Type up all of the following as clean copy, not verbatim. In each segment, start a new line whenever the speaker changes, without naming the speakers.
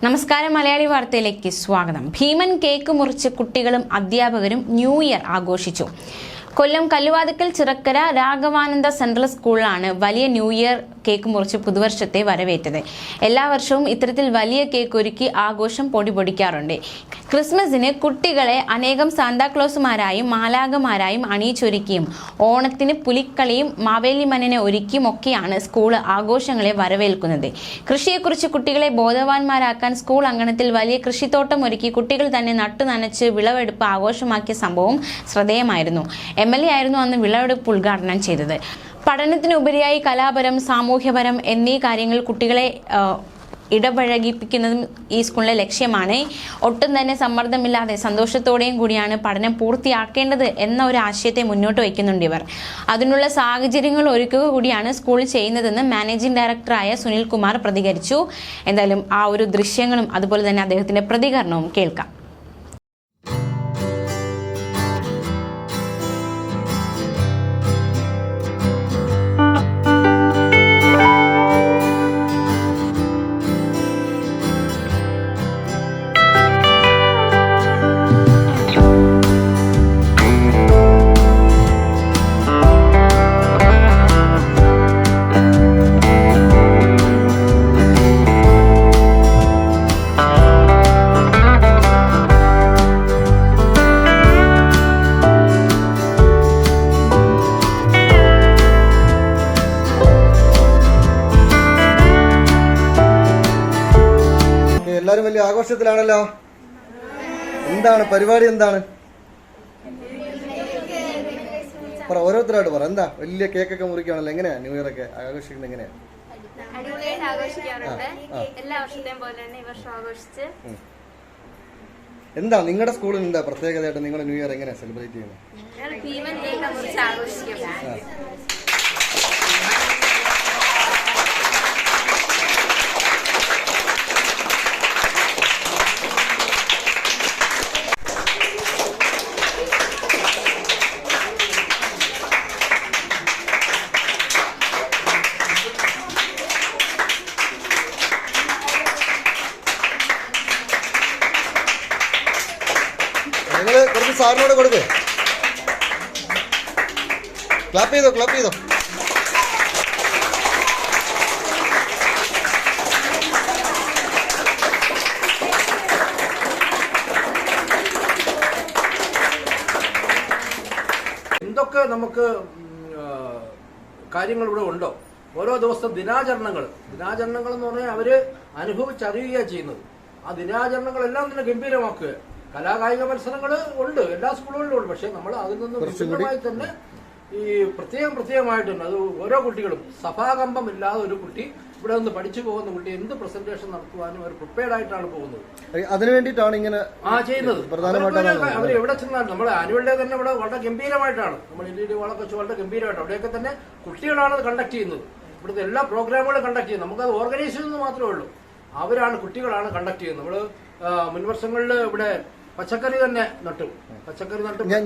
നമസ്കാരം മലയാളി വാർത്തയിലേക്ക് സ്വാഗതം. ഭീമൻ കേക്ക് മുറിച്ച് കുട്ടികളും അധ്യാപകരും ന്യൂ ഇയർ ആഘോഷിച്ചു. കൊല്ലം കല്ലുവാതിക്കൽ ചിറക്കര രാഘവാനന്ദ സെൻട്രൽ സ്കൂളിലാണ് വലിയ ന്യൂ ഇയർ കേക്ക് മുറിച്ച് പുതുവർഷത്തെ വരവേറ്റത്. എല്ലാ വർഷവും ഇത്തരത്തിൽ വലിയ കേക്ക് ഒരുക്കി ആഘോഷം പൊടിപൊടിക്കാറുണ്ട്. ക്രിസ്മസിന് കുട്ടികളെ അനേകം സാന്താക്ലോസുമാരായും മാലാഖമാരായും അണിയിച്ചൊരുക്കിയും ഓണത്തിന് പുലിക്കളിയും മാവേലി മന്നനെ ഒരുക്കിയും ഒക്കെയാണ് സ്കൂൾ ആഘോഷങ്ങളെ വരവേൽക്കുന്നത്. കൃഷിയെക്കുറിച്ച് കുട്ടികളെ ബോധവാന്മാരാക്കാൻ സ്കൂൾ അങ്കണത്തിൽ വലിയ കൃഷിത്തോട്ടം ഒരുക്കി കുട്ടികൾ തന്നെ നട്ടു നനച്ച് വിളവെടുപ്പ് ആഘോഷമാക്കിയ സംഭവം ശ്രദ്ധേയമായിരുന്നു. MLA ആയിരുന്നു അന്ന് വിളവെടുപ്പ് ഉദ്ഘാടനം ചെയ്തത്. പഠനത്തിനുപരിയായി കലാപരം, സാമൂഹ്യപരം എന്നീ കാര്യങ്ങൾ കുട്ടികളെ ഇടപഴകിപ്പിക്കുന്നതും ഈ സ്കൂളിലെ ലക്ഷ്യമാണ്. ഒട്ടും തന്നെ സമ്മർദ്ദമില്ലാതെ സന്തോഷത്തോടെയും കൂടിയാണ് പഠനം പൂർത്തിയാക്കേണ്ടത് എന്ന ഒരു ആശയത്തെ മുന്നോട്ട് വയ്ക്കുന്നുണ്ട് ഇവർ. അതിനുള്ള സാഹചര്യങ്ങൾ ഒരുക്കുക കൂടിയാണ് സ്കൂൾ ചെയ്യുന്നതെന്ന് മാനേജിംഗ് ഡയറക്ടറായ സുനിൽ കുമാർ പ്രതികരിച്ചു. എന്തായാലും ആ ഒരു ദൃശ്യങ്ങളും അതുപോലെ തന്നെ അദ്ദേഹത്തിന്റെ പ്രതികരണവും കേൾക്കാം.
എല്ലാരും വലിയ ആഘോഷത്തിലാണല്ലോ. എന്താണ് പരിപാടി? എന്താണ് ഓരോരുത്തരായിട്ട് പറ. എന്താ വലിയ കേക്കൊക്കെ മുറിക്കുകയാണല്ലോ. എങ്ങനെയാ ന്യൂ ഇയർ ഒക്കെ ആഘോഷിക്കുന്നത്? എങ്ങനെയാ? എന്താ നിങ്ങളുടെ സ്കൂളിൽ എന്താ പ്രത്യേകതയായിട്ട് നിങ്ങൾ ന്യൂ ഇയർ എങ്ങനെയാ സെലിബ്രേറ്റ് ചെയ്യുന്നത്? നിങ്ങൾ കുറച്ച് സാറിനോട് കൊടുക്ക്. ക്ലാപ്പ് ചെയ്തോ, ക്ലാപ്പ് ചെയ്തോ.
എന്തൊക്കെ നമുക്ക് കാര്യങ്ങൾ ഇവിടെ ഉണ്ടോ? ഓരോ ദിവസം ദിനാചരണങ്ങൾ എന്ന് പറഞ്ഞാൽ അവര് അനുഭവിച്ചറിയുകയാണ് ചെയ്യുന്നത്. ആ ദിനാചരണങ്ങളെല്ലാം തന്നെ ഗംഭീരമാക്കുക. കലാകായിക മത്സരങ്ങൾ ഉണ്ട്, എല്ലാ സ്കൂളുകളിലും ഉണ്ട്. പക്ഷെ നമ്മൾ അതിൽ നിന്ന് വിശദമായി തന്നെ ഈ പ്രത്യേകമായിട്ടുണ്ട്. അത് ഓരോ കുട്ടികളും സഭാകമ്പം ഇല്ലാതെ ഒരു കുട്ടി ഇവിടെ നിന്ന് പഠിച്ചു പോകുന്ന കുട്ടി എന്ത് പ്രസന്റേഷൻ നടത്തുവാനും അവർ പ്രിപ്പയർഡ് ആയിട്ടാണ് പോകുന്നത്.
അതിനു വേണ്ടിയിട്ടാണ് ഇങ്ങനെ
ചെയ്യുന്നത്. അവർ എവിടെ ചെന്നാലും നമ്മുടെ ആനുവൽ ഡേ തന്നെ ഇവിടെ വളരെ ഗംഭീരമായിട്ടാണ്. നമ്മൾ ഇന്ത്യയുടെ വളൊക്കെ വളരെ ഗംഭീരമായിട്ട് അവിടെയൊക്കെ തന്നെ കുട്ടികളാണ് അത് കണ്ടക്ട് ചെയ്യുന്നത്. ഇവിടുത്തെ എല്ലാ പ്രോഗ്രാമുകളും കണ്ടക്ട് ചെയ്യുന്നത്. നമുക്കത് ഓർഗനൈസ് ചെയ്യുന്നത് മാത്രമേ ഉള്ളൂ. അവരാണ്, കുട്ടികളാണ് കണ്ടക്ട് ചെയ്യുന്നത്. നമ്മള് മുൻവർഷങ്ങളിൽ ഇവിടെ പച്ചക്കറി തന്നെ നട്ടു.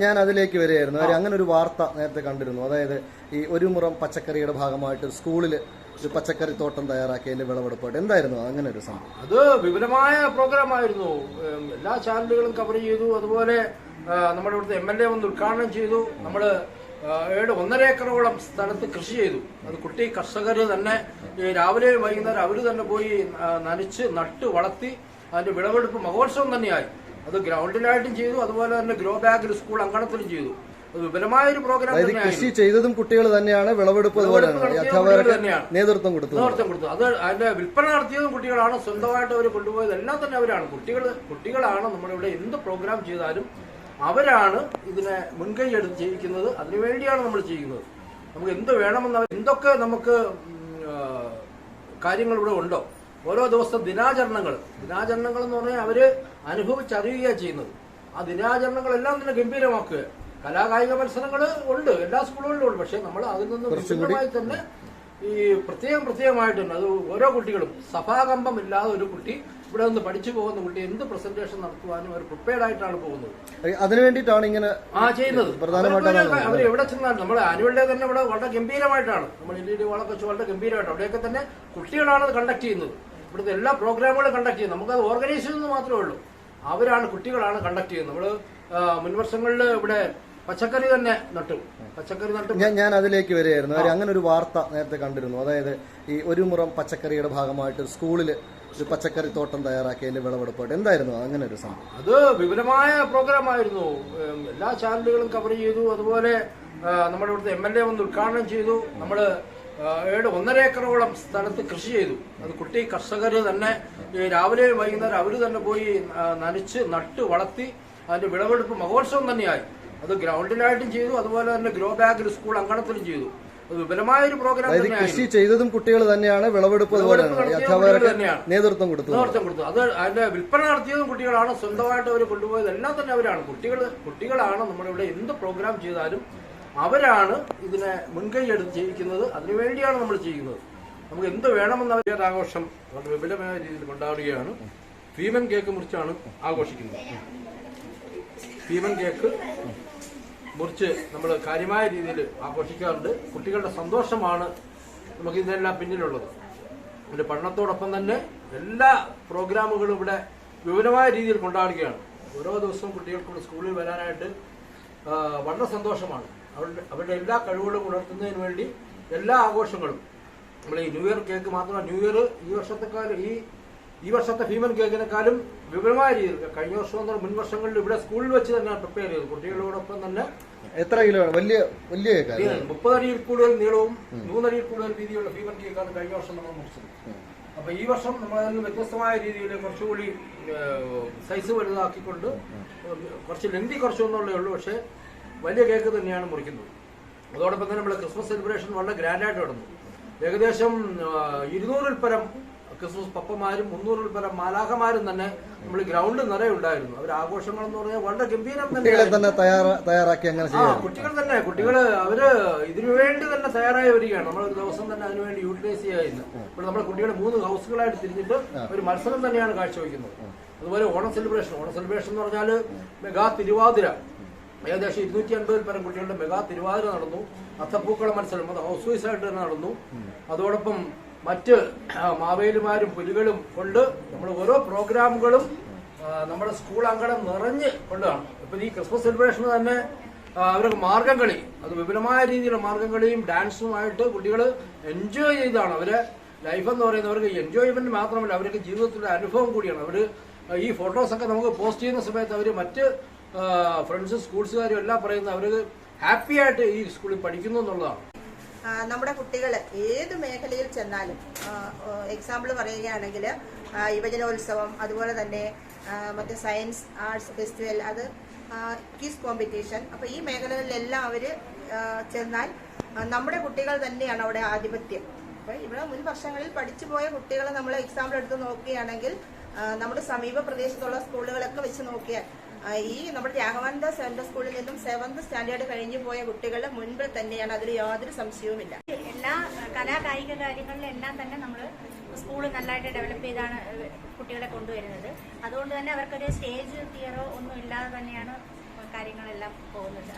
ഞാൻ അതിലേക്ക് വരികയായിരുന്നു. അങ്ങനെ ഒരു വാർത്ത നേരത്തെ കണ്ടിരുന്നു. അതായത് ഈ ഒരു മുറം പച്ചക്കറിയുടെ ഭാഗമായിട്ട് സ്കൂളിൽ ഒരു പച്ചക്കറി തോട്ടം തയ്യാറാക്കി അതിന്റെ വിളവെടുപ്പായിട്ട് എന്തായിരുന്നു അങ്ങനെ ഒരു സംഭവം?
അത് വിപുലമായ പ്രോഗ്രാം ആയിരുന്നു. എല്ലാ ചാനലുകളും കവർ ചെയ്തു. അതുപോലെ നമ്മുടെ ഇവിടുത്തെ MLA വന്ന് ഉദ്ഘാടനം ചെയ്തു. നമ്മള് 1.5 ഏക്കറോളം സ്ഥലത്ത് കൃഷി ചെയ്തു. അത് കുട്ടി കർഷകർ തന്നെ രാവിലെ വൈകുന്നേരം അവര് തന്നെ പോയി നനച്ച് നട്ട് വളർത്തി. അതിന്റെ വിളവെടുപ്പ് മഹോത്സവം തന്നെയായി. അത് ഗ്രൗണ്ടിലായിട്ടും ചെയ്തു, അതുപോലെ തന്നെ ഗ്രോ ബാഗിൽ സ്കൂൾ അങ്കണത്തിലും ചെയ്തു. അത് വിപുലമായ ഒരു പ്രോഗ്രാം.
കൃഷി ചെയ്തതും കുട്ടികൾ തന്നെയാണ്, വിളവെടുപ്പ് നേതൃത്വം കൊടുത്തു.
അത് അതിന്റെ വിൽപ്പന നടത്തിയതും കുട്ടികളാണ്. സ്വന്തമായിട്ട് അവർ കൊണ്ടുപോയത് എല്ലാം തന്നെ അവരാണ്. കുട്ടികളാണ് നമ്മളിവിടെ എന്ത് പ്രോഗ്രാം ചെയ്താലും അവരാണ് ഇതിനെ മുൻകൈ എടുത്ത് ചെയ്യിക്കുന്നത്. അതിനുവേണ്ടിയാണ് നമ്മൾ ചെയ്യുന്നത്. നമുക്ക് എന്ത് വേണമെന്ന്, എന്തൊക്കെ നമുക്ക് കാര്യങ്ങൾ ഇവിടെ ഉണ്ടോ? ഓരോ ദിവസം ദിനാചരണങ്ങൾ എന്ന് പറഞ്ഞാൽ അവര് അനുഭവിച്ചറിയുകയാണ് ചെയ്യുന്നത്. ആ ദിനാചരണങ്ങളെല്ലാം തന്നെ ഗംഭീരമാക്കുക. കലാകായിക മത്സരങ്ങൾ ഉണ്ട്, എല്ലാ സ്കൂളുകളിലും ഉണ്ട്. പക്ഷെ നമ്മൾ അതിൽ നിന്ന് വിശദമായി തന്നെ ഈ പ്രത്യേകമായിട്ടുണ്ട്. അത് ഓരോ കുട്ടികളും സഭാകമ്പം ഇല്ലാതെ ഒരു കുട്ടി ഇവിടെ നിന്ന് പഠിച്ചു പോകുന്ന കുട്ടി എന്ത് പ്രസന്റേഷൻ നടത്തുവാനും അവർ പ്രിപ്പയർഡ് ആയിട്ടാണ് പോകുന്നത്.
അതിനു വേണ്ടിയിട്ടാണ് ഇങ്ങനെ
ചെയ്യുന്നത്. അവർ എവിടെ ചെന്നാലും നമ്മുടെ ആനുവൽ ഡേ തന്നെ ഇവിടെ വളരെ ഗംഭീരമായിട്ടാണ്. നമ്മൾ ഇന്ത്യയുടെ വളൊക്കെ വളരെ ഗംഭീരമായിട്ട് അവിടെയൊക്കെ തന്നെ കുട്ടികളാണ് അത് കണ്ടക്ട് ചെയ്യുന്നത്. ഇവിടുത്തെ എല്ലാ പ്രോഗ്രാമുകളും കണ്ടക്ട് ചെയ്യുന്നത്. നമുക്കത് ഓർഗനൈസ് ചെയ്യുന്നത് മാത്രമേ ഉള്ളൂ. അവരാണ്, കുട്ടികളാണ് കണ്ടക്ട് ചെയ്യുന്നത്. നമ്മള് മുൻവർഷങ്ങളിൽ ഇവിടെ പച്ചക്കറി തന്നെ നട്ടു.
ഞാൻ അതിലേക്ക് വരികയായിരുന്നു. അങ്ങനെ ഒരു വാർത്ത നേരത്തെ കണ്ടിരുന്നു. അതായത് ഈ ഒരു മുറം പച്ചക്കറിയുടെ ഭാഗമായിട്ട് സ്കൂളിൽ ഒരു പച്ചക്കറി തോട്ടം തയ്യാറാക്കിയതിന്റെ വിളവെടുപ്പായിട്ട് എന്തായിരുന്നു അങ്ങനെ ഒരു സംഭവം?
അത് വിപുലമായ പ്രോഗ്രാം ആയിരുന്നു. എല്ലാ ചാനലുകളും കവർ ചെയ്തു. അതുപോലെ നമ്മുടെ ഇവിടുത്തെ MLA വന്ന് ഉദ്ഘാടനം ചെയ്തു. നമ്മള് 1.5 ഏക്കറോളം സ്ഥലത്ത് കൃഷി ചെയ്തു. അത് കുട്ടി കർഷകർ തന്നെ രാവിലെ വൈകുന്നേരം അവര് തന്നെ പോയി നനച്ച് നട്ട് വളർത്തി അതിന്റെ വിളവെടുപ്പ് മഹോത്സവം തന്നെയായി. അത് ഗ്രൗണ്ടിലായിട്ടും ചെയ്തു, അതുപോലെ തന്നെ ഗ്രോ ബാഗിൽ സ്കൂൾ അങ്കണത്തിലും ചെയ്തു. അത് വിപുലമായ ഒരു പ്രോഗ്രാം തന്നെയായിരുന്നു.
കൃഷി ചെയ്തതും കുട്ടികൾ തന്നെയാണ്, വിളവെടുപ്പ് നേതൃത്വം കൊടുത്തു.
അത് അതിന്റെ വിൽപ്പന നടത്തിയതും കുട്ടികളാണ്. സ്വന്തമായിട്ട് അവർ കൊണ്ടുപോയത് എല്ലാം തന്നെ അവരാണ്. കുട്ടികളാണ് നമ്മുടെ ഇവിടെ എന്ത് പ്രോഗ്രാം ചെയ്താലും അവരാണ് ഇതിനെ മുൻകൈ എടുത്ത് ചെയ്യിക്കുന്നത്. അതിനുവേണ്ടിയാണ് നമ്മൾ ചെയ്യുന്നത്. നമുക്ക് എന്ത് വേണമെന്ന് അവർ ആഘോഷം വളരെ വിപുലമായ രീതിയിൽ കൊണ്ടാടുകയാണ്. ഭീമൻ കേക്ക് മുറിച്ചാണ് ആഘോഷിക്കുന്നത്. ഭീമൻ കേക്ക് മുറിച്ച് നമ്മൾ കാര്യമായ രീതിയിൽ ആഘോഷിക്കാറുണ്ട്. കുട്ടികളുടെ സന്തോഷമാണ് നമുക്ക് ഇതിനെല്ലാം പിന്നിലുള്ളത്. അതിന്റെ പഠനത്തോടൊപ്പം തന്നെ എല്ലാ പ്രോഗ്രാമുകളും ഇവിടെ വിപുലമായ രീതിയിൽ കൊണ്ടാടുകയാണ്. ഓരോ ദിവസവും കുട്ടികൾക്ക് സ്കൂളിൽ വരാനായിട്ട് വളരെ സന്തോഷമാണ്. അവരുടെ എല്ലാ കഴിവുകളും ഉണർത്തുന്നതിന് വേണ്ടി എല്ലാ ആഘോഷങ്ങളും നമ്മൾ ഈ ന്യൂ ഇയർ കേക്ക് മാത്രമല്ല, ന്യൂ ഇയർ ഈ വർഷത്തെ ഭീമൻ കേക്കിനെക്കാളും വിപുലമായ രീതിയിൽ കഴിഞ്ഞ വർഷം മുൻ വർഷങ്ങളിൽ ഇവിടെ സ്കൂളിൽ വെച്ച് തന്നെ പ്രിപ്പയർ ചെയ്തു. കുട്ടികളോടൊപ്പം തന്നെ
എത്ര കിലോ വലിയ
30 അടിയിൽ കൂടുതൽ നീളവും 3 അടിയിൽ കൂടുതൽ വീതിയുള്ള ഭീമൻ കേക്കാണ് കഴിഞ്ഞ വർഷം നമ്മൾ മുറിച്ചത്. അപ്പൊ ഈ വർഷം നമ്മൾ അതിന് വ്യത്യസ്തമായ രീതിയിൽ കുറച്ചുകൂടി സൈസ് വലുതാക്കിക്കൊണ്ട് കുറച്ച് ലെന്തി കുറച്ചൊന്നുള്ളേ ഉള്ളൂ. പക്ഷെ വലിയ കേക്ക് തന്നെയാണ് മുറിക്കുന്നത്. അതോടൊപ്പം തന്നെ നമ്മുടെ ക്രിസ്മസ് സെലിബ്രേഷൻ വളരെ ഗ്രാൻഡായിട്ട് നടന്നു. ഏകദേശം 200-ൽ പരം ക്രിസ്മസ് പപ്പമാരും 300-ൽ പരം മാലാഖമാരും തന്നെ നമ്മൾ ഗ്രൗണ്ട് നിറയെ ഉണ്ടായിരുന്നു. അവർ ആഘോഷങ്ങൾ എന്ന് പറഞ്ഞാൽ വളരെ ഗംഭീരം തന്നെ
തയ്യാറാക്കി.
കുട്ടികൾ അവര് ഇതിനുവേണ്ടി തന്നെ തയ്യാറായി വരികയാണ്. നമ്മൾ ഒരു ദിവസം തന്നെ അതിനുവേണ്ടി യൂട്ടിലൈസ് ചെയ്യുന്നു. ഇപ്പോൾ നമ്മുടെ കുട്ടികൾ 3 ഹൗസുകളായിട്ട് തിരിഞ്ഞിട്ട് ഒരു മത്സരം തന്നെയാണ് കാഴ്ചവെക്കുന്നത്. അതുപോലെ ഓണം സെലിബ്രേഷൻ എന്ന് പറഞ്ഞാൽ മെഗാ തിരുവാതിര, ഏകദേശം 250-ൽ പരം കുട്ടികളുടെ മെഗാ തിരുവാതിര നടന്നു. അത്തപ്പൂക്കള മത്സരം അത് ഹൗസ് വൈസ് ആയിട്ട് തന്നെ നടന്നു. അതോടൊപ്പം മറ്റ് മാവേലിമാരും പുലികളും കൊണ്ട് നമ്മൾ ഓരോ പ്രോഗ്രാമുകളും നമ്മുടെ സ്കൂൾ അങ്കണം നിറഞ്ഞ് കൊണ്ടാണ്. ഇപ്പൊ ഈ ക്രിസ്മസ് സെലിബ്രേഷന് തന്നെ അവർക്ക് മാർഗംകളി, അത് വിപുലമായ രീതിയിലുള്ള മാർഗംകളിയും ഡാൻസുമായിട്ട് കുട്ടികൾ എൻജോയ് ചെയ്താണ്. അവരെ ലൈഫ് എന്ന് പറയുന്നത് അവർക്ക് എൻജോയ്മെന്റ് മാത്രമല്ല, അവർക്ക് ജീവിതത്തിലെ അനുഭവം കൂടിയാണ്. അവര് ഈ ഫോട്ടോസൊക്കെ നമുക്ക് പോസ്റ്റ് ചെയ്യുന്ന സമയത്ത് അവര് മറ്റ് ഫ്രണ്ട്സും സ്കൂൾസുകാരും എല്ലാം പറയുന്നത് അവർക്ക് ഹാപ്പി ആയിട്ട് ഈ സ്കൂളിൽ പഠിക്കുന്നു എന്നുള്ളതാണ്.
നമ്മുടെ കുട്ടികൾ ഏത് മേഖലയിൽ ചെന്നാലും, എക്സാമ്പിൾ പറയുകയാണെങ്കിൽ യുവജനോത്സവം, അതുപോലെ തന്നെ മറ്റ് സയൻസ് ആർട്സ് ഫെസ്റ്റിവൽ, അത് ക്വിസ് കോമ്പറ്റീഷൻ, അപ്പോൾ ഈ മേഖലകളിലെല്ലാം അവർ ചെന്നാൽ നമ്മുടെ കുട്ടികൾ തന്നെയാണ് അവിടെ ആധിപത്യം. അപ്പോൾ ഇവിടെ മുൻ വർഷങ്ങളിൽ പഠിച്ചു പോയ കുട്ടികളെ നമ്മൾ എക്സാമ്പിൾ എടുത്ത് നോക്കുകയാണെങ്കിൽ നമ്മുടെ സമീപ പ്രദേശത്തുള്ള സ്കൂളുകളൊക്കെ വെച്ച് നോക്കിയാൽ ഈ നമ്മുടെ രാഘവാനന്ദ സെൻട്രൽ സ്കൂളിൽ നിന്നും 7th സ്റ്റാൻഡേർഡ് കഴിഞ്ഞു പോയ കുട്ടികളുടെ മുൻപിൽ തന്നെയാണ്. അതിൽ യാതൊരു സംശയവുമില്ല.
എല്ലാ കലാകായിക കാര്യങ്ങളിലെല്ലാം തന്നെ നമ്മൾ സ്കൂൾ നല്ലതായിട്ട് ഡെവലപ്പ് ചെയ്താണ് കുട്ടികളെ കൊണ്ടുവരുന്നത്. അതുകൊണ്ട് തന്നെ അവർക്കൊരു സ്റ്റേജ് ഫിയറോ ഒന്നും ഇല്ലാതെ തന്നെയാണ് കാര്യങ്ങളെല്ലാം പോകുന്നത്.